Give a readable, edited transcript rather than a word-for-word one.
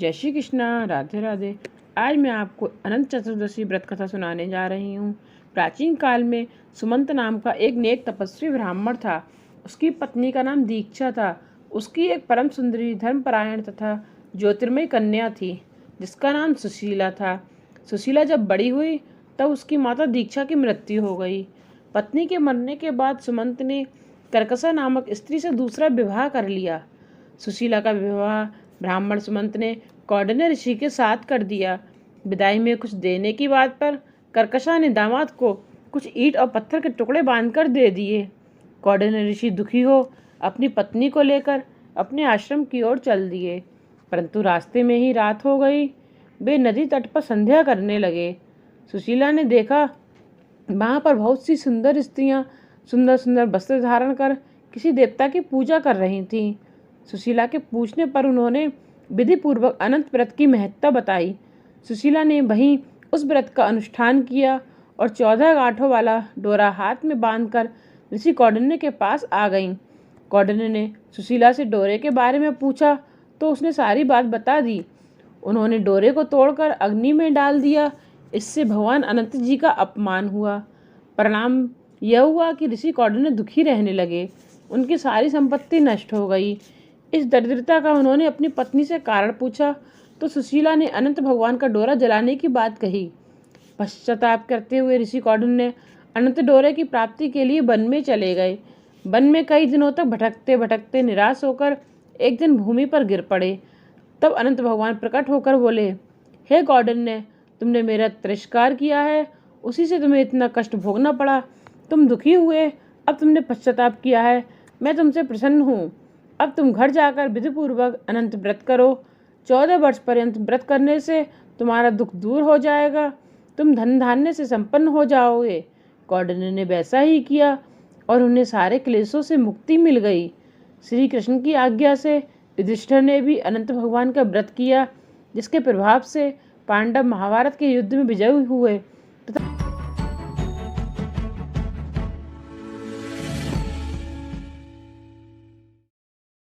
जय श्री कृष्णा, राधे राधे। आज मैं आपको अनंत चतुर्दशी व्रत कथा सुनाने जा रही हूँ। प्राचीन काल में सुमंत नाम का एक नेक तपस्वी ब्राह्मण था। उसकी पत्नी का नाम दीक्षा था। उसकी एक परम सुंदरी, धर्मपरायण तथा ज्योतिर्मयी कन्या थी जिसका नाम सुशीला था। सुशीला जब बड़ी हुई तब उसकी माता दीक्षा की मृत्यु हो गई। पत्नी के मरने के बाद सुमंत ने कर्कशा नामक स्त्री से दूसरा विवाह कर लिया। सुशीला का विवाह ब्राह्मण सुमंत ने कौंडिन्य ऋषि के साथ कर दिया। विदाई में कुछ देने की बात पर कर्कशा ने दामाद को कुछ ईंट और पत्थर के टुकड़े बांधकर दे दिए। कौंडिन्य ऋषि दुखी हो अपनी पत्नी को लेकर अपने आश्रम की ओर चल दिए, परंतु रास्ते में ही रात हो गई। वे नदी तट पर संध्या करने लगे। सुशीला ने देखा वहाँ पर बहुत सी सुंदर स्त्रियाँ सुंदर सुंदर वस्त्र धारण कर किसी देवता की पूजा कर रही थीं। सुशीला के पूछने पर उन्होंने विधि पूर्वक अनंत व्रत की महत्ता बताई। सुशीला ने वहीं उस व्रत का अनुष्ठान किया और 14 गांठों वाला डोरा हाथ में बांधकर ऋषि कौंडिन्य के पास आ गईं। कौंडिन्य ने सुशीला से डोरे के बारे में पूछा तो उसने सारी बात बता दी। उन्होंने डोरे को तोड़कर अग्नि में डाल दिया। इससे भगवान अनंत जी का अपमान हुआ। परिणाम यह हुआ कि ऋषि कौंडिन्य दुखी रहने लगे। उनकी सारी संपत्ति नष्ट हो गई। इस दरिद्रता का उन्होंने अपनी पत्नी से कारण पूछा तो सुशीला ने अनंत भगवान का डोरा जलाने की बात कही। पश्चाताप करते हुए ऋषि कौंडिन्य अनंत डोरे की प्राप्ति के लिए वन में चले गए। वन में कई दिनों तक भटकते भटकते निराश होकर एक दिन भूमि पर गिर पड़े। तब अनंत भगवान प्रकट होकर बोले, हे कौंडिन्य, तुमने मेरा तिरस्कार किया है, उसी से तुम्हें इतना कष्ट भोगना पड़ा। तुम दुखी हुए, अब तुमने पश्चाताप किया है, मैं तुमसे प्रसन्न हूँ। अब तुम घर जाकर विधिपूर्वक अनंत व्रत करो। 14 वर्ष पर्यंत व्रत करने से तुम्हारा दुख दूर हो जाएगा। तुम धन धान्य से संपन्न हो जाओगे। कौंडिन्य ने वैसा ही किया और उन्हें सारे क्लेशों से मुक्ति मिल गई। श्री कृष्ण की आज्ञा से युधिष्ठिर ने भी अनंत भगवान का व्रत किया, जिसके प्रभाव से पांडव महाभारत के युद्ध में विजयी हुए।